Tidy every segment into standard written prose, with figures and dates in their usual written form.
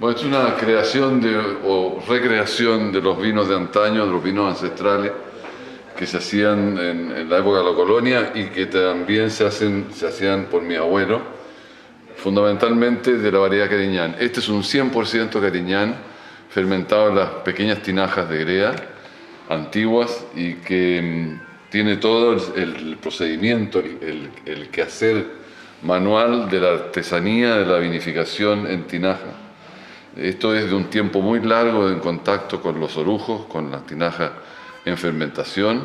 Bueno, esto es una creación o recreación de los vinos de antaño, de los vinos ancestrales que se hacían en la época de la colonia y que también se hacían por mi abuelo, fundamentalmente de la variedad Cariñán. Este es un 100% Cariñán, fermentado en las pequeñas tinajas de greda antiguas y que tiene todo el procedimiento, el quehacer manual de la artesanía de la vinificación en tinaja. Esto es de un tiempo muy largo en contacto con los orujos, con las tinajas en fermentación,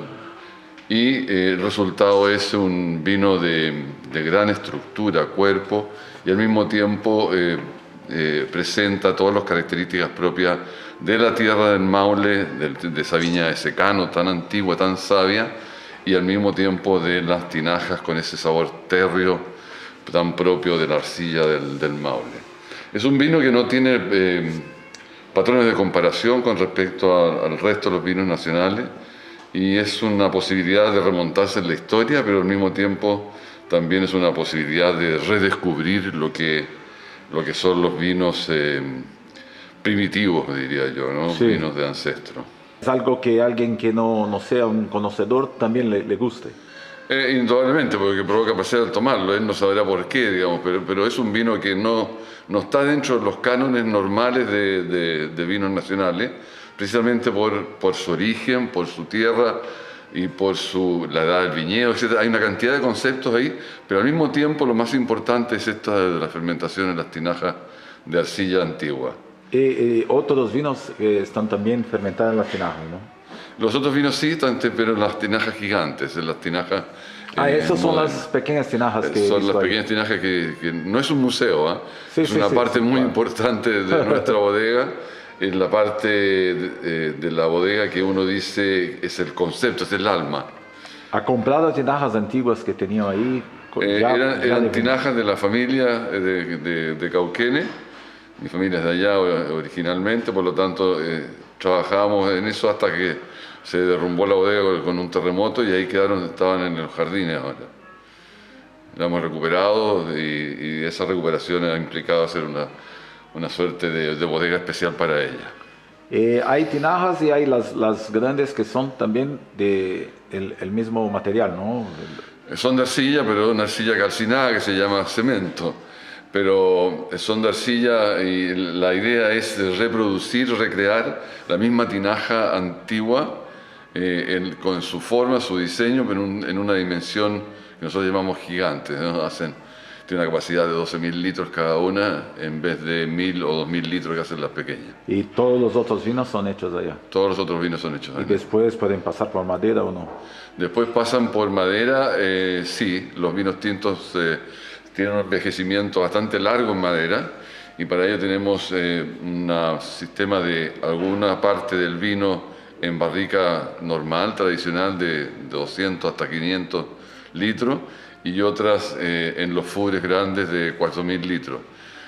y el resultado es un vino de gran estructura, cuerpo, y al mismo tiempo presenta todas las características propias de la tierra del Maule, de esa viña de secano tan antigua, tan sabia, y al mismo tiempo de las tinajas con ese sabor térreo tan propio de la arcilla del Maule. Es un vino que no tiene patrones de comparación con respecto al resto de los vinos nacionales y es una posibilidad de remontarse en la historia, pero al mismo tiempo también es una posibilidad de redescubrir lo que son los vinos primitivos, diría yo, ¿no? Sí. Vinos de ancestro. Es algo que alguien que no sea un conocedor también le guste. Indudablemente, porque provoca placer al tomarlo, él no sabrá por qué, digamos, pero es un vino que no está dentro de los cánones normales de vinos nacionales, precisamente por su origen, por su tierra y por la edad del viñedo, etc. Hay una cantidad de conceptos ahí, pero al mismo tiempo lo más importante es esta de la fermentación en las tinajas de arcilla antigua. Otros vinos están también fermentados en las tinajas, ¿no? Los otros vinos sí, pero en las tinajas gigantes, en las tinajas... esas son las pequeñas tinajas que... Son las pequeñas tinajas que no es un museo, ¿eh? Sí, es una parte muy importante de nuestra bodega, es la parte de la bodega que uno dice es el concepto, es el alma. ¿Ha comprado tinajas antiguas que tenía ahí? Eran tinajas de la familia de Cauquenes, mi familia es de allá originalmente, por lo tanto trabajábamos en eso hasta que se derrumbó la bodega con un terremoto y ahí estaban en los jardines ahora. La hemos recuperado y esa recuperación ha implicado hacer una suerte de bodega especial para ella. Hay tinajas y hay las grandes que son también del mismo material, ¿no? Son de arcilla, pero una arcilla calcinada que se llama cemento. Pero son de arcilla y la idea es reproducir, recrear la misma tinaja antigua con su forma, su diseño, pero en una dimensión que nosotros llamamos gigante, ¿no? Tiene una capacidad de 12.000 litros cada una en vez de 1.000 o 2.000 litros que hacen las pequeñas. ¿Y todos los otros vinos son hechos allá? Todos los otros vinos son hechos allá. ¿Y después pueden pasar por madera o no? Después pasan por madera, sí, los vinos tintos tienen un envejecimiento bastante largo en madera y para ello tenemos un sistema de alguna parte del vino en barrica normal, tradicional, de 200 hasta 500 litros y otras en los fures grandes de 4.000 litros.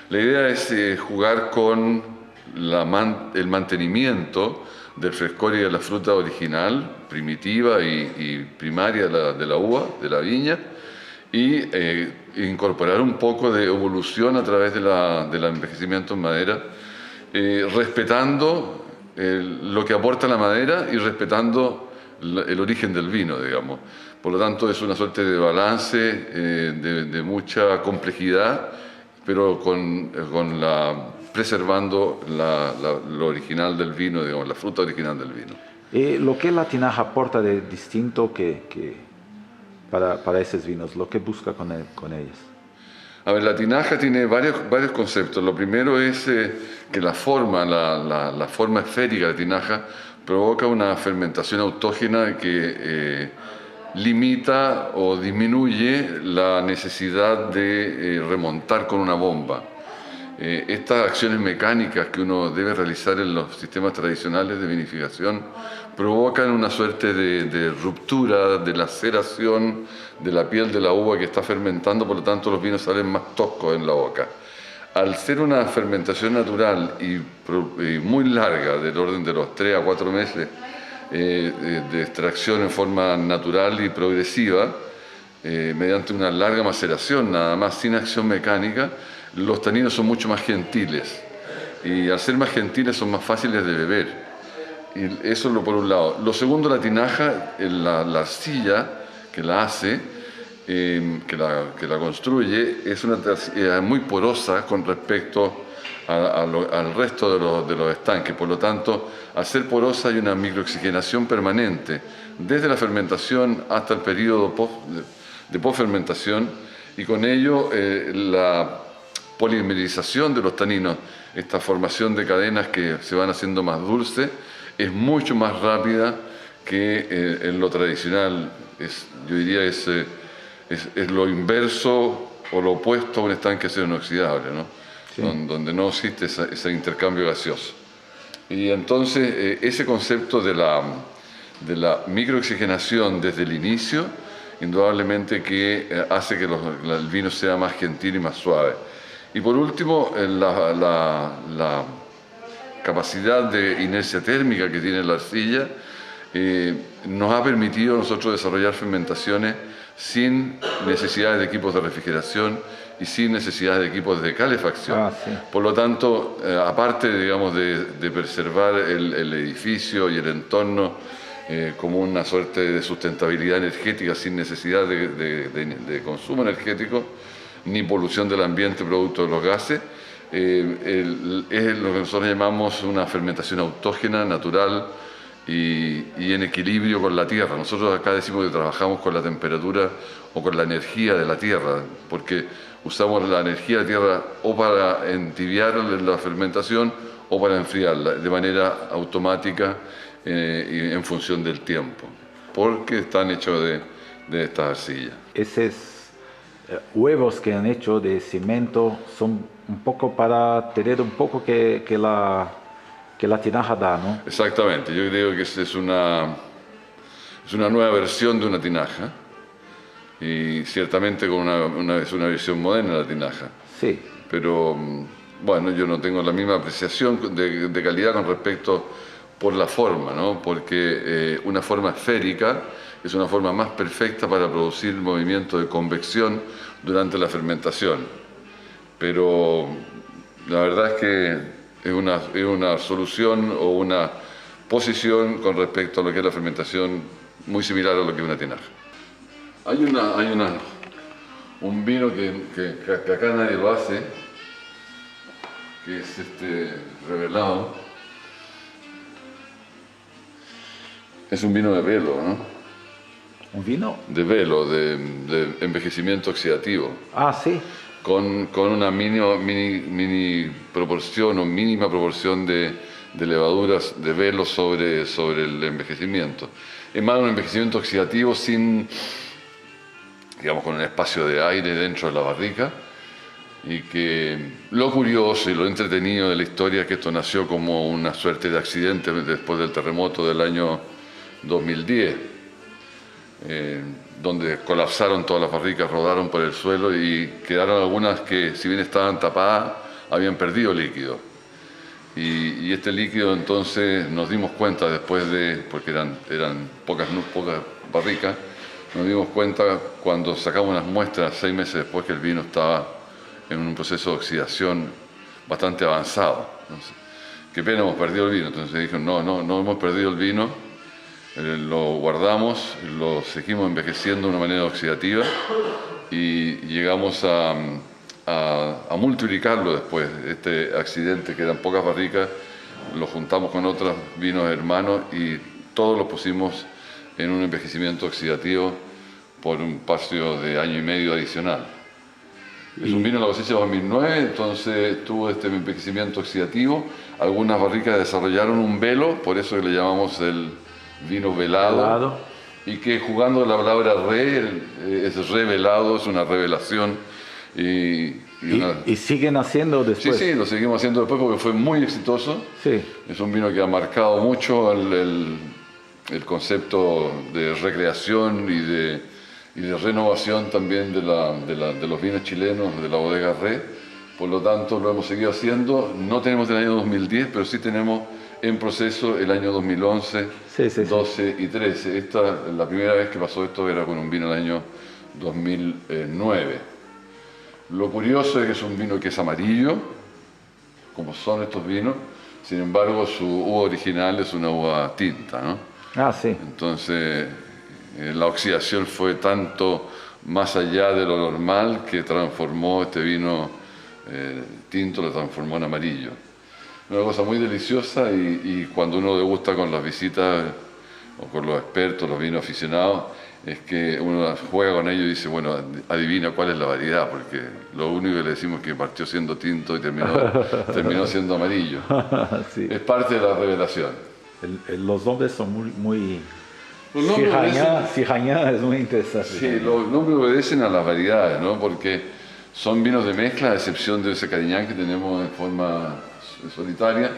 La idea es jugar con el mantenimiento del frescor y de la fruta original, primitiva y primaria de la uva, de la viña, y incorporar un poco de evolución a través del envejecimiento en madera, respetando lo que aporta la madera y respetando el origen del vino, digamos. Por lo tanto, es una suerte de balance, de mucha complejidad, pero preservando lo original del vino, digamos, la fruta original del vino. Lo que la tinaja aporta de distinto para esos vinos, lo que busca con ellos. A ver, la tinaja tiene varios conceptos. Lo primero es que la forma esférica de la tinaja provoca una fermentación autógena que limita o disminuye la necesidad de remontar con una bomba. Estas acciones mecánicas que uno debe realizar en los sistemas tradicionales de vinificación provocan una suerte de ruptura, de laceración de la piel de la uva que está fermentando, por lo tanto los vinos salen más toscos en la boca. Al ser una fermentación natural y muy larga, del orden de los 3 a 4 meses de extracción en forma natural y progresiva, mediante una larga maceración, nada más sin acción mecánica, los taninos son mucho más gentiles y al ser más gentiles son más fáciles de beber. Y eso es lo por un lado. Lo segundo, la tinaja, la arcilla que la hace, que la construye, es una arcilla muy porosa con respecto al resto de los estanques. Por lo tanto, al ser porosa hay una microoxigenación permanente, desde la fermentación hasta el periodo de posfermentación, y con ello la polimerización de los taninos, esta formación de cadenas que se van haciendo más dulces, es mucho más rápida que en lo tradicional. Yo diría es lo inverso o lo opuesto a un estanque acero inoxidable, ¿no? Sí. Donde no existe ese intercambio gaseoso. Y entonces ese concepto de la microoxigenación desde el inicio, indudablemente que hace que el vino sea más gentil y más suave. Y por último, la capacidad de inercia térmica que tiene la arcilla nos ha permitido a nosotros desarrollar fermentaciones sin necesidades de equipos de refrigeración y sin necesidades de equipos de calefacción. Sí. Por lo tanto, aparte, digamos, de preservar el edificio y el entorno como una suerte de sustentabilidad energética sin necesidad de consumo energético ni polución del ambiente producto de los gases, es lo que nosotros llamamos una fermentación autógena, natural y en equilibrio con la tierra. Nosotros acá decimos que trabajamos con la temperatura o con la energía de la tierra, porque usamos la energía de la tierra o para entibiar la fermentación o para enfriarla de manera automática y en función del tiempo, porque están hechos de esta arcilla. Esos huevos que han hecho de cemento son un poco para tener un poco que la tinaja da, ¿no? Exactamente, yo creo que es una nueva versión de una tinaja y ciertamente es una versión moderna de la tinaja. Sí. Pero bueno, yo no tengo la misma apreciación de calidad con respecto por la forma, ¿no? Porque una forma esférica es una forma más perfecta para producir movimiento de convección durante la fermentación. Pero la verdad es que es una solución o una posición con respecto a lo que es la fermentación muy similar a lo que es una tinaja. Hay un vino que acá nadie lo hace, que es revelado. Es un vino de velo, ¿no? ¿Un vino? De velo, de envejecimiento oxidativo. Ah, sí. Con una mini proporción o mínima proporción de levaduras de velo sobre el envejecimiento. Es más un envejecimiento oxidativo sin, digamos, con un espacio de aire dentro de la barrica. Y que lo curioso y lo entretenido de la historia es que esto nació como una suerte de accidente después del terremoto del año 2010, donde colapsaron todas las barricas, rodaron por el suelo y quedaron algunas que, si bien estaban tapadas, habían perdido líquido. Y este líquido entonces nos dimos cuenta después porque eran pocas barricas, nos dimos cuenta cuando sacamos unas muestras 6 meses después que el vino estaba en un proceso de oxidación bastante avanzado. Entonces, qué pena, hemos perdido el vino. Entonces dijeron, no hemos perdido el vino, lo guardamos, lo seguimos envejeciendo de una manera oxidativa y llegamos a multiplicarlo después. Este accidente, que eran pocas barricas, lo juntamos con otros vinos hermanos y todos los pusimos en un envejecimiento oxidativo por un espacio de 1 año y medio adicional. Es un vino de la cosecha de 2009, entonces tuvo este envejecimiento oxidativo. Algunas barricas desarrollaron un velo, por eso le llamamos el vino velado. Y que, jugando la palabra es revelado, es una revelación. ¿Y siguen haciendo después? Sí, lo seguimos haciendo después porque fue muy exitoso. Sí. Es un vino que ha marcado mucho el concepto de recreación y de renovación también de los vinos chilenos, de la bodega Re. Por lo tanto, lo hemos seguido haciendo. No tenemos el año 2010, pero sí tenemos en proceso el año 2011, 12 y 13. La primera vez que pasó esto era con un vino del año 2009. Lo curioso es que es un vino que es amarillo, como son estos vinos. Sin embargo, su uva original es una uva tinta, ¿no? Ah, sí. Entonces, la oxidación fue tanto más allá de lo normal que transformó este vino tinto, lo transformó en amarillo. Una cosa muy deliciosa y cuando uno degusta con las visitas o con los expertos, los vinos aficionados, es que uno juega con ellos y dice, bueno, adivina cuál es la variedad, porque lo único que le decimos es que partió siendo tinto y terminó siendo amarillo. Sí. Es parte de la revelación. Los nombres son muy... Los nombres Cijañá es muy interesante. Sí, los nombres obedecen a las variedades, ¿no? Porque son vinos de mezcla, a excepción de ese Cariñán que tenemos en forma solitaria.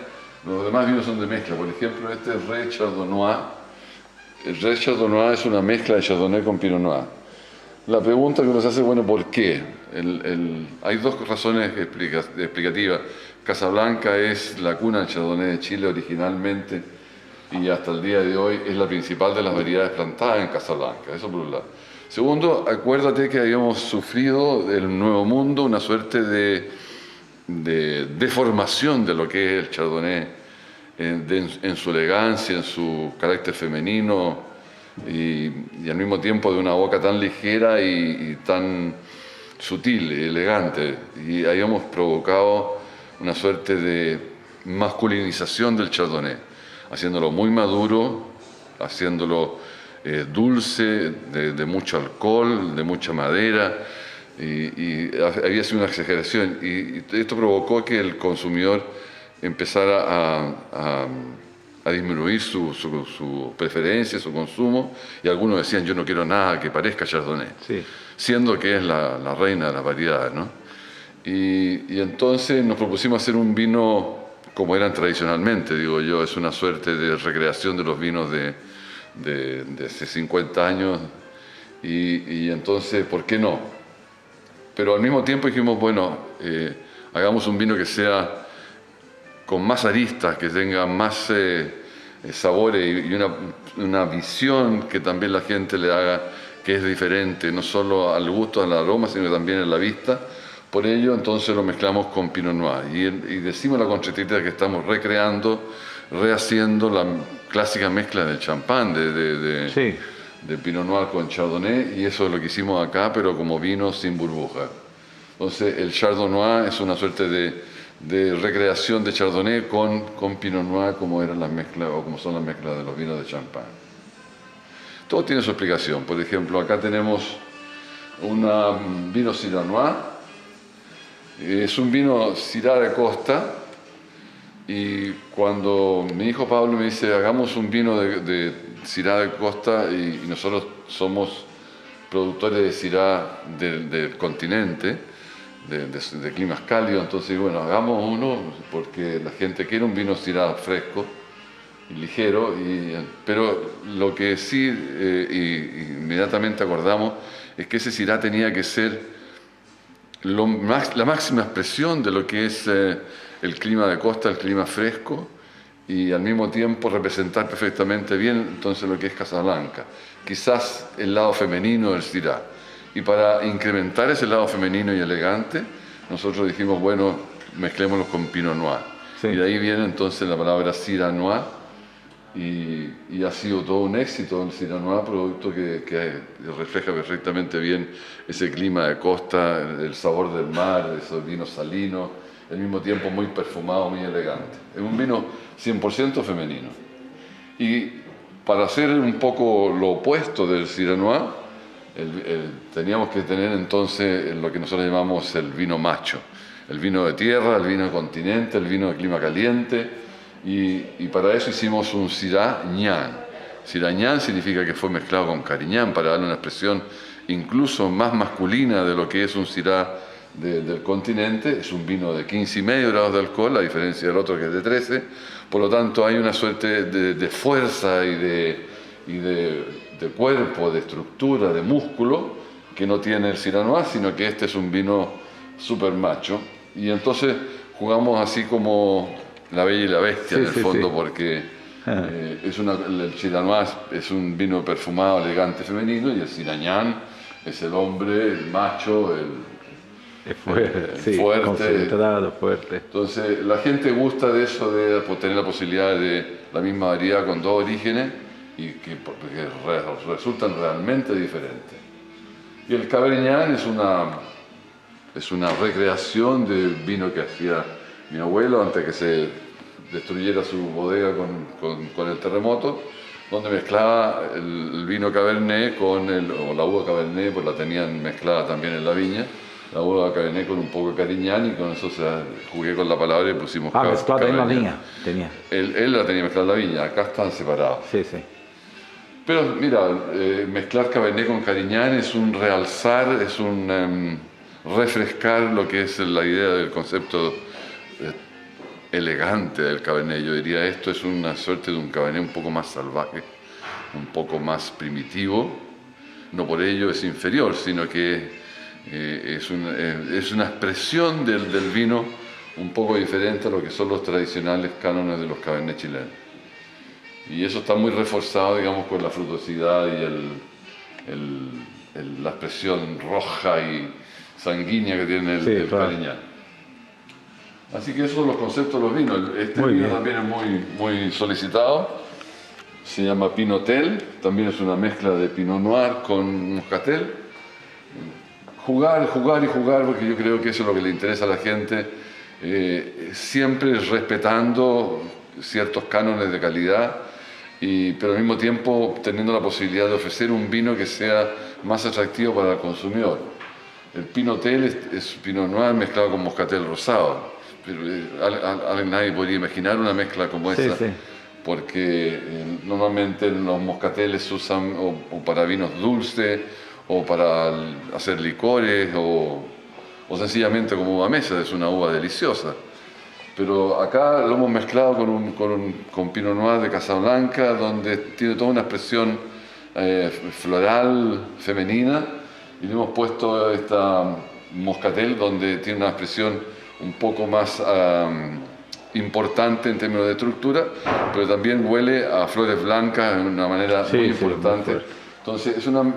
Los demás vinos son de mezcla. Por ejemplo, este es Red Chardonnay. El Red Chardonnay es una mezcla de Chardonnay con Pinot Noir. La pregunta que uno se hace, bueno, ¿por qué? Hay dos razones explicativas. Casablanca es la cuna del Chardonnay de Chile originalmente y hasta el día de hoy es la principal de las variedades plantadas en Casablanca. Eso por un lado. Segundo, acuérdate que habíamos sufrido del Nuevo Mundo una suerte de deformación de lo que es el Chardonnay en su elegancia, en su carácter femenino y al mismo tiempo de una boca tan ligera y tan sutil y elegante. Y habíamos provocado una suerte de masculinización del Chardonnay, haciéndolo muy maduro, haciéndolo dulce, de mucho alcohol, de mucha madera, y había sido una exageración. Y esto provocó que el consumidor empezara a disminuir su preferencia, su consumo, y algunos decían, yo no quiero nada que parezca Chardonnay, Sí. siendo que es la reina de las variedades, ¿no? Y entonces nos propusimos hacer un vino como eran tradicionalmente, digo yo, es una suerte de recreación de los vinos de hace 50 años, y entonces, ¿por qué no? Pero al mismo tiempo dijimos, bueno, hagamos un vino que sea con más aristas, que tenga más sabores y una visión que también la gente le haga, que es diferente, no solo al gusto, al aroma, sino también en la vista. Por ello, entonces lo mezclamos con Pinot Noir. Y decimos la conchetita que estamos recreando, rehaciendo la clásica mezcla del champán, Sí. de Pinot Noir con Chardonnay, y eso es lo que hicimos acá, pero como vino sin burbuja. Entonces, el Chardonnay es una suerte de recreación de Chardonnay con Pinot Noir, como eran las mezclas o como son las mezclas de los vinos de champán. Todo tiene su explicación. Por ejemplo, acá tenemos un vino Syrah Noir. Es un vino Syrah de Costa. Y cuando mi hijo Pablo me dice, hagamos un vino de Syrah de Costa, y nosotros somos productores de Syrah del continente, de climas cálidos, entonces bueno, hagamos uno porque la gente quiere un vino Syrah fresco y ligero, pero lo que sí inmediatamente acordamos es que ese Syrah tenía que ser la máxima expresión de lo que es el clima de costa, el clima fresco, y al mismo tiempo representar perfectamente bien entonces lo que es Casablanca, quizás el lado femenino del Syrah. Y para incrementar ese lado femenino y elegante, nosotros dijimos, bueno, mezclémoslo con Pinot Noir. Sí. Y de ahí viene entonces la palabra Syrah Noir, y ha sido todo un éxito el Syrah Noir, producto que refleja perfectamente bien ese clima de costa, el sabor del mar, esos vinos salinos, al mismo tiempo muy perfumado, muy elegante. Es un vino 100% femenino. Y para hacer un poco lo opuesto del Syrah Noir, teníamos que tener entonces lo que nosotros llamamos el vino macho, el vino de tierra, el vino de continente, el vino de clima caliente, y para eso hicimos un Syrah ñan. Syrah ñan significa que fue mezclado con Cariñán para darle una expresión incluso más masculina de lo que es un Syrah del continente. Es un vino de 15,5 grados de alcohol, a diferencia del otro que es de 13, por lo tanto hay una suerte de fuerza y de cuerpo, de estructura, de músculo, que no tiene el Syrah Noir, sino que este es un vino súper macho. Y entonces jugamos así como la bella y la bestia, Sí, en el sí, fondo, sí. porque el Syrah Noir es un vino perfumado, elegante, femenino, y el Syrah ñan es el hombre, el macho, Es fuerte, sí, fuerte. concentrado, fuerte. Entonces la gente gusta de eso, de tener la posibilidad de la misma variedad con dos orígenes y que resultan realmente diferentes. Y el Cabernet es una recreación del vino que hacía mi abuelo antes que se destruyera su bodega con el terremoto, donde mezclaba el vino Cabernet o la uva Cabernet, pues la tenían mezclada también en la viña, la uva Cabernet con un poco de Cariñán, y con eso jugué con la palabra y pusimos mezclada en la Cabernet. viña tenía. Él la tenía mezclada en la viña, acá están separados. Sí, sí. Pero mira, mezclar Cabernet con Cariñán es un realzar, es un refrescar lo que es la idea del concepto elegante del Cabernet. Yo diría, esto es una suerte de un Cabernet un poco más salvaje, un poco más primitivo. No por ello es inferior, sino que es una expresión del vino un poco diferente a lo que son los tradicionales cánones de los Cabernet chilenos. Y eso está muy reforzado, digamos, con la frutosidad y la expresión roja y sanguínea que tiene el claro. Cariñán. Así que esos son los conceptos de los vinos. Este Muy vino bien. también es muy solicitado. Se llama Pinotel, también es una mezcla de Pinot Noir con Moscatel. Jugar, porque yo creo que eso es lo que le interesa a la gente, siempre respetando ciertos cánones de calidad, pero al mismo tiempo teniendo la posibilidad de ofrecer un vino que sea más atractivo para el consumidor. El Pinotel es Pinot Noir mezclado con Moscatel rosado, pero nadie podría imaginar una mezcla como esa. Sí. Porque normalmente los moscateles se usan o para vinos dulces, o para hacer licores, o sencillamente como uva mesa, es una uva deliciosa. Pero acá lo hemos mezclado con Pinot Noir de Casablanca, donde tiene toda una expresión floral femenina, y le hemos puesto esta Moscatel donde tiene una expresión un poco más importante en términos de estructura, pero también huele a flores blancas de una manera muy importante. Muy Entonces es una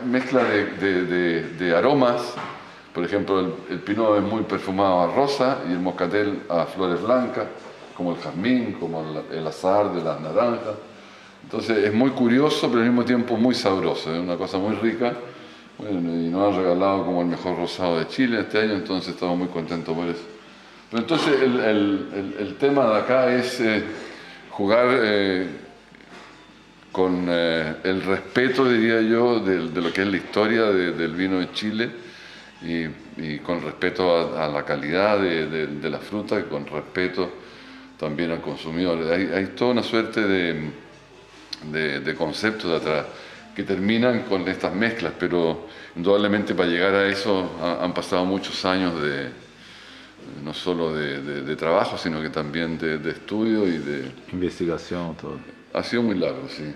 mezcla de aromas. Por ejemplo, el Pinot es muy perfumado a rosa y el Moscatel a flores blancas, como el jazmín, como el azahar de las naranjas. Entonces es muy curioso, pero al mismo tiempo muy sabroso, es una cosa muy rica. Bueno, y nos han regalado como el mejor rosado de Chile este año, entonces estamos muy contentos por eso. Pero entonces el tema de acá es jugar con el respeto, diría yo, de lo que es la historia del vino de Chile, y con respeto a la calidad de la fruta, y con respeto también al consumidor. Hay toda una suerte de conceptos de atrás que terminan con estas mezclas, pero indudablemente para llegar a eso han pasado muchos años no solo de trabajo, sino que también de estudio y de investigación, todo. Ha sido muy largo, sí.